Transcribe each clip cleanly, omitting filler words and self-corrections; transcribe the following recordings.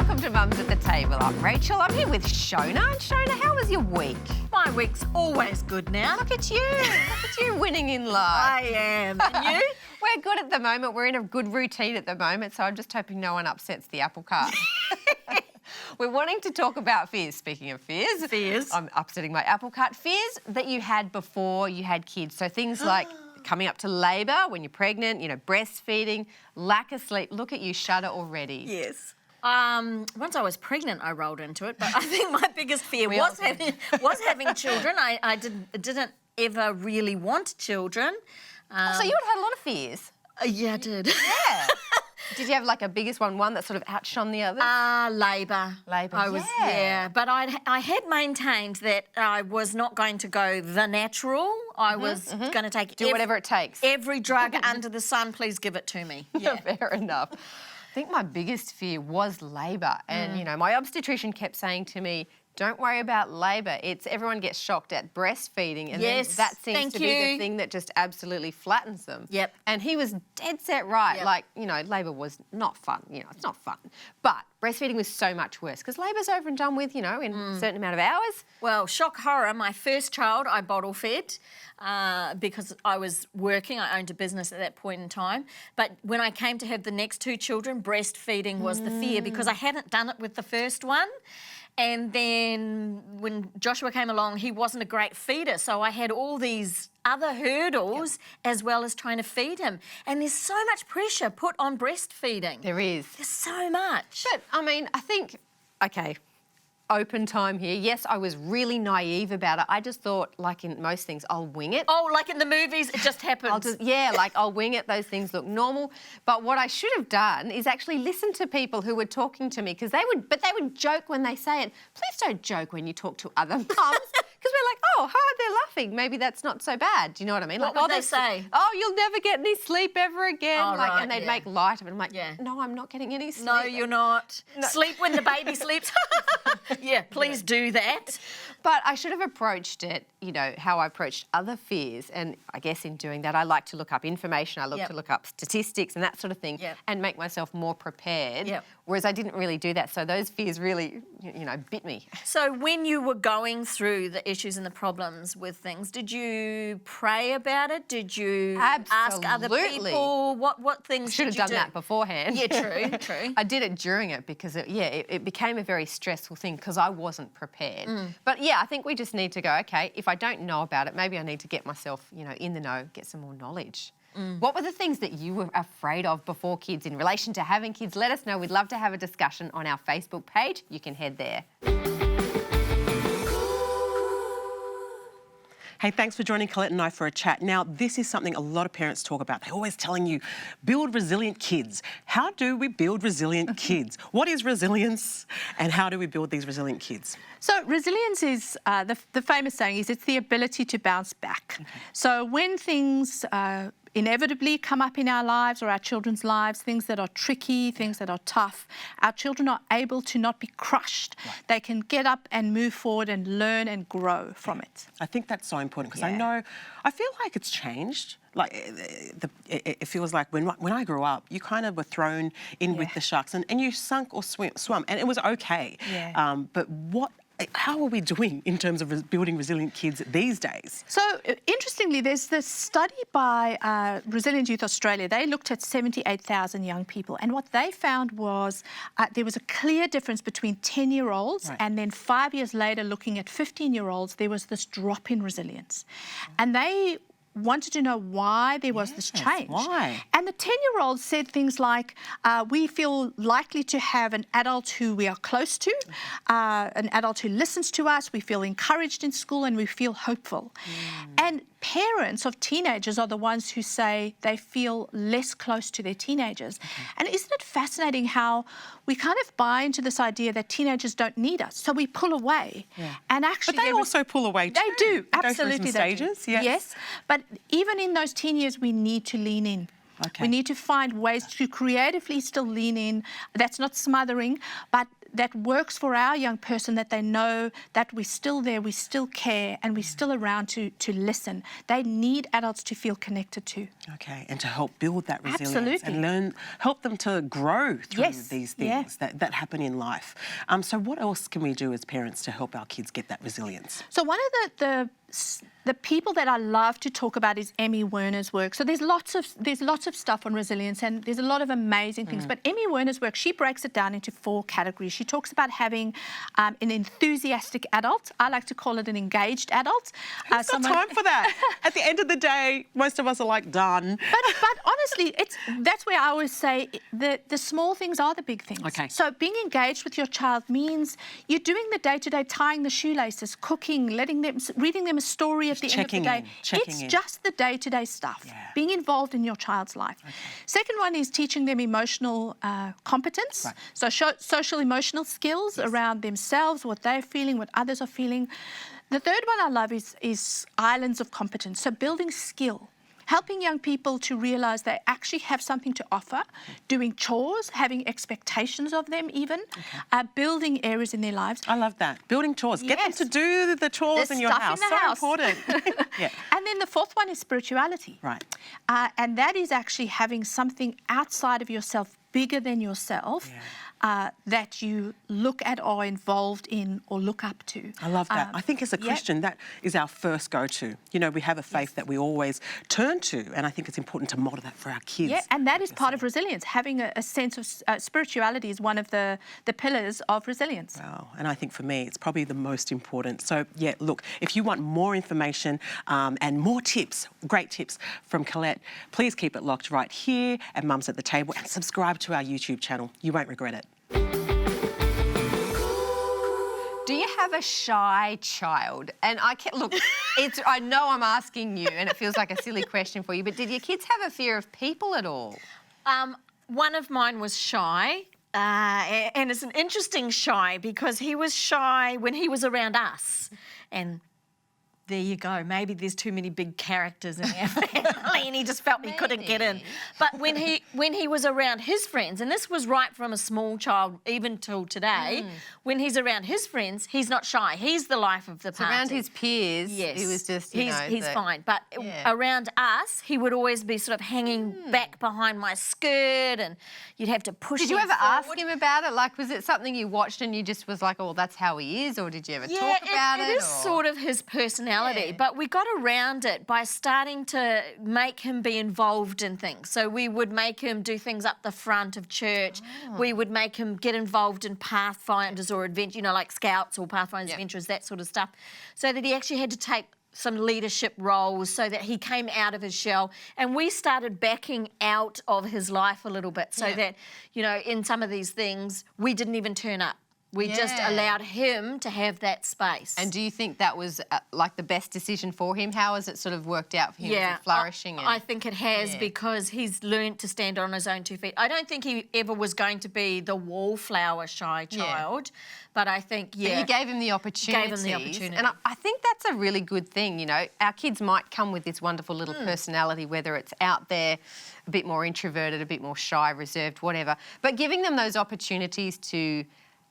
welcome to Mums at the Table. I'm Rachel. I'm here with Shona. And Shona, how was your week? My week's always good now. Look at you. Look at you winning in life. I am. And you? We're good at the moment. We're in a good routine at the moment, so I'm just hoping no one upsets the apple cart. We're wanting to talk about fears. Speaking of fears. Fears. I'm upsetting my apple cart. Fears that you had before you had kids. So things like coming up to labour, when you're pregnant, breastfeeding, lack of sleep. Look at you, shudder already. Yes. Once I was pregnant, I rolled into it, but I think my biggest fear was having children. I didn't ever really want children. So you would have had a lot of fears. Yeah, I did. Yeah. Did you have like a biggest one that sort of outshone the others? Labour. Labour, I was, but I had maintained that I was not going to go the natural. I was going to take whatever it takes. Every drug under the sun, please give it to me. Yeah, fair enough. I think my biggest fear was labour. And, my obstetrician kept saying to me, don't worry about labour. Everyone gets shocked at breastfeeding, and then that seems to be the thing that just absolutely flattens them. Yep. And he was dead set right. Yep. Like, labour was not fun. It's not fun. But breastfeeding was so much worse because labour's over and done with, in a certain amount of hours. Well, shock horror, my first child I bottle fed because I was working. I owned a business at that point in time. But when I came to have the next two children, breastfeeding was the fear because I hadn't done it with the first one. And then when Joshua came along, he wasn't a great feeder. So I had all these other hurdles as well as trying to feed him. And there's so much pressure put on breastfeeding. There is. There's so much. But, I think, okay, open time here. Yes, I was really naive about it. I just thought, like in most things, I'll wing it. Oh, like in the movies, it just happens. I'll wing it. Those things look normal. But what I should have done is actually listen to people who were talking to me because they would joke when they say it. Please don't joke when you talk to other mums. Because we're like, oh, hi, they're laughing. Maybe that's not so bad. Do you know what I mean? What would they say? Oh, you'll never get any sleep ever again. Oh, right, and they'd make light of it. I'm like, no, I'm not getting any sleep. No, you're not. No. Sleep when the baby sleeps. Yeah, please do that. But I should have approached it, how I approached other fears. And I guess in doing that, I like to look up information. I look to look up statistics and that sort of thing and make myself more prepared. Whereas I didn't really do that. So those fears really, bit me. So when you were going through the issues and the problems with things, did you pray about it? Did you ask other people? What things I should have done that beforehand. Yeah, true. I did it during it because, it became a very stressful thing because I wasn't prepared. But, I think we just need to go, okay, if I don't know about it, maybe I need to get myself, in the know, get some more knowledge. What were the things that you were afraid of before kids in relation to having kids? Let us know. We'd love to have a discussion on our Facebook page. You can head there. Hey, thanks for joining Colette and I for a chat. Now, this is something a lot of parents talk about. They're always telling you, build resilient kids. How do we build resilient kids? What is resilience and how do we build these resilient kids? So resilience is, the famous saying is it's the ability to bounce back. Okay. So when things inevitably come up in our lives or our children's lives, things that are tricky, things that are tough, our children are able to not be crushed. Right. They can get up and move forward and learn and grow from it. I think that's so important because I feel like it's changed. Like it feels like when I grew up, you kind of were thrown in with the sharks and you sunk or swum and it was okay. Yeah. But how are we doing in terms of building resilient kids these days? So, interestingly, there's this study by Resilient Youth Australia. They looked at 78,000 young people, and what they found was there was a clear difference between 10-year-olds and then 5 years later, looking at 15-year-olds, there was this drop in resilience. And they wanted to know why there was this change. Why? And the 10-year-olds said things like, we feel likely to have an adult who we are close to, an adult who listens to us, we feel encouraged in school and we feel hopeful. And parents of teenagers are the ones who say they feel less close to their teenagers. And isn't it fascinating how we kind of buy into this idea that teenagers don't need us, so we pull away. And actually, but they also pull away too. They do, absolutely. Go through some stages, yes. But even in those teen years, we need to lean in. We need to find ways to creatively still lean in. That's not smothering, but that works for our young person, that they know that we're still there, we still care, and we're still around to listen. They need adults to feel connected to. Okay, and to help build that resilience. Absolutely. And help them to grow through Yes, these yeah. things that happen in life. So what else can we do as parents to help our kids get that resilience? So one of the people that I love to talk about is Emmy Werner's work. So there's lots of stuff on resilience, and there's a lot of amazing things. But Emmy Werner's work, she breaks it down into 4 categories. She talks about having an enthusiastic adult. I like to call it an engaged adult. Who's got time for that? At the end of the day, most of us are like, done. But honestly, that's where I always say the small things are the big things. Okay. So being engaged with your child means you're doing the day-to-day, tying the shoelaces, cooking, reading them a story at the end of the day. It's just the day-to-day stuff. Yeah. Being involved in your child's life. Okay. Second one is teaching them emotional competence. Right. So social emotional skills around themselves, what they're feeling, what others are feeling. The third one I love is islands of competence. So building skill. Helping young people to realise they actually have something to offer, doing chores, having expectations of them even, building areas in their lives. I love that. Building chores. Get them to do the chores in your house. In the house. Important. Yeah. And then the fourth one is spirituality. Right. And that is actually having something outside of yourself, bigger than yourself, that you look at or involved in or look up to. I love that. I think as a Christian, that is our first go-to. You know, we have a faith that we always turn to, and I think it's important to model that for our kids. Yeah, and that is part of resilience. Having a sense of spirituality is one of the pillars of resilience. Wow, and I think for me, it's probably the most important. So, yeah, look, if you want more information and more tips, great tips from Colette, please keep it locked right here at Mums at the Table and subscribe to our YouTube channel. You won't regret it. Do you have a shy child? And I know I'm asking you, and it feels like a silly question for you, but did your kids have a fear of people at all? One of mine was shy. And it's an interesting shy because he was shy when he was around us. And there you go. Maybe there's too many big characters in our family and he just felt he couldn't get in. But when he was around his friends, and this was right from a small child even till today, when he's around his friends, he's not shy. He's the life of the party. Around his peers, yes, he was just, he's fine. But around us, he would always be sort of hanging back behind my skirt, and you'd have to push him Did you ever forward. ask him about it? Like, was it something you watched and you just was like, oh, that's how he is? Or did you ever talk about it? It is sort of his personality. But we got around it by starting to make him be involved in things. So we would make him do things up the front of church. We would make him get involved in Pathfinders or adventure, like Scouts or Pathfinders Adventures, that sort of stuff, so that he actually had to take some leadership roles so that he came out of his shell, and we started backing out of his life a little bit so that, in some of these things, we didn't even turn up. We just allowed him to have that space. And do you think that was like the best decision for him? How has it sort of worked out for him? Is it flourishing? I think it has because he's learned to stand on his own 2 feet. I don't think he ever was going to be the wallflower shy child, but I think, But you gave him the opportunity. And I think that's a really good thing, Our kids might come with this wonderful little personality, whether it's out there, a bit more introverted, a bit more shy, reserved, whatever. But giving them those opportunities to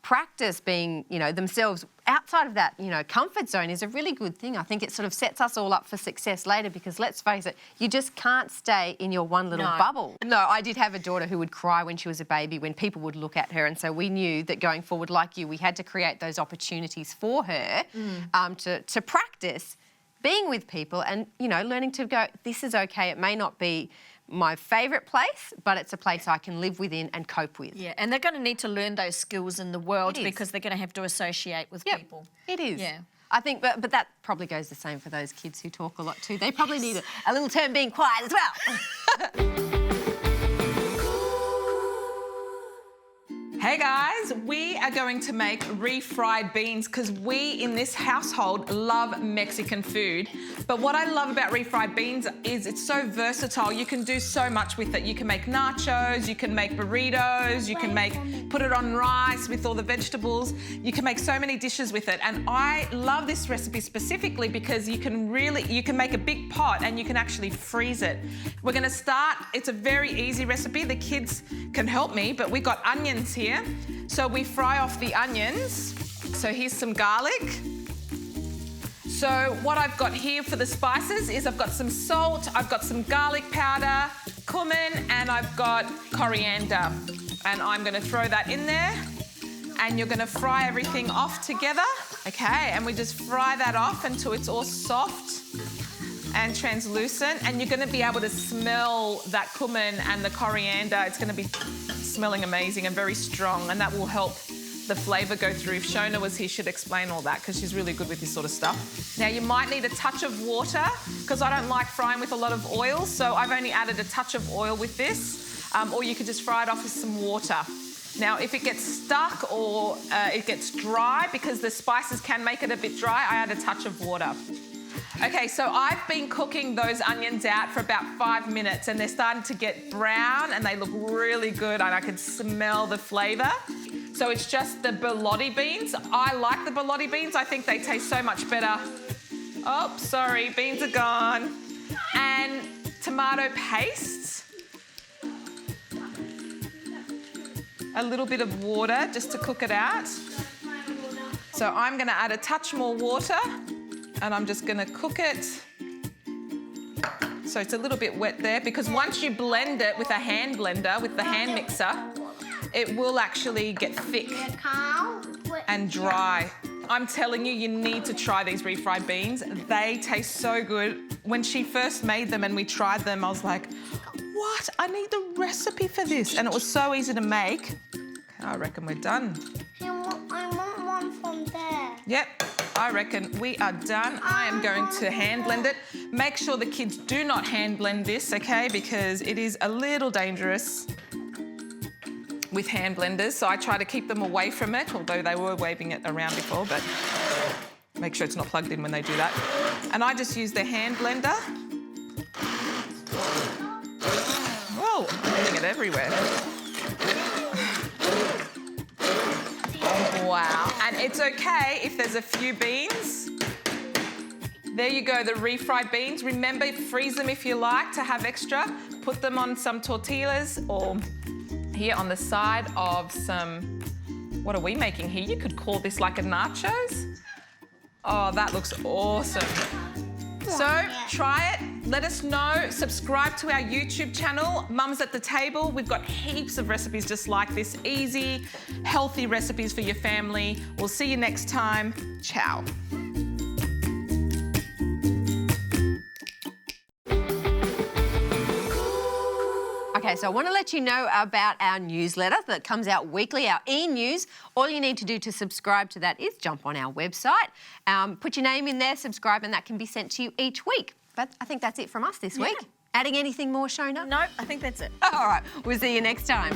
practice being, themselves outside of that, comfort zone is a really good thing. I think it sort of sets us all up for success later because, let's face it, you just can't stay in your one little bubble. No, I did have a daughter who would cry when she was a baby when people would look at her, and so we knew that going forward, like you, we had to create those opportunities for her to practice being with people and, learning to go, this is okay. It may not be my favourite place, but it's a place I can live within and cope with. Yeah, and they're going to need to learn those skills in the world because they're going to have to associate with people. It is. Yeah. I think, but that probably goes the same for those kids who talk a lot too. They probably need a little term being quiet as well. Hey guys, we are going to make refried beans because we in this household love Mexican food. But what I love about refried beans is it's so versatile. You can do so much with it. You can make nachos, you can make burritos, you can put it on rice with all the vegetables. You can make so many dishes with it. And I love this recipe specifically because you can make a big pot and you can actually freeze it. We're going to start, it's a very easy recipe. The kids can help me, but we got onions here. So we fry off the onions. So here's some garlic. So what I've got here for the spices is I've got some salt, I've got some garlic powder, cumin, and I've got coriander. And I'm going to throw that in there. And you're going to fry everything off together. Okay, and we just fry that off until it's all soft and translucent. And you're going to be able to smell that cumin and the coriander. It's going to be smelling amazing and very strong, and that will help the flavour go through. If Shona was here, she'd explain all that because she's really good with this sort of stuff. Now, you might need a touch of water because I don't like frying with a lot of oil, so I've only added a touch of oil with this, or you could just fry it off with some water. Now, if it gets stuck or it gets dry, because the spices can make it a bit dry, I add a touch of water. Okay, so I've been cooking those onions out for about 5 minutes and they're starting to get brown and they look really good and I can smell the flavour. So it's just the borlotti beans. I like the borlotti beans. I think they taste so much better. Oh, sorry, beans are gone. And tomato paste. A little bit of water just to cook it out. So I'm going to add a touch more water and I'm just going to cook it. So it's a little bit wet there because once you blend it with a hand blender, with the hand mixer, it will actually get thick and dry. I'm telling you, you need to try these refried beans. They taste so good. When she first made them and we tried them, I was like, what? I need the recipe for this. And it was so easy to make. I reckon we're done. I want one from there. Yep, I reckon we are done. I am going to hand blend it. Make sure the kids do not hand blend this, okay? Because it is a little dangerous with hand blenders, so I try to keep them away from it, although they were waving it around before, but make sure it's not plugged in when they do that. And I just use the hand blender. Whoa, I'm getting it everywhere. Wow, and it's okay if there's a few beans. There you go, the refried beans. Remember, freeze them if you like to have extra. Put them on some tortillas or here on the side of some, what are we making here? You could call this like a nachos. Oh, that looks awesome. So try it, let us know, subscribe to our YouTube channel, Mums at the Table. We've got heaps of recipes just like this, easy, healthy recipes for your family. We'll see you next time. Ciao. Okay, so I want to let you know about our newsletter that comes out weekly, our e-news. All you need to do to subscribe to that is jump on our website, put your name in there, subscribe, and that can be sent to you each week. But I think that's it from us this week. Adding anything more, Shona? Nope, I think that's it. All right, we'll see you next time.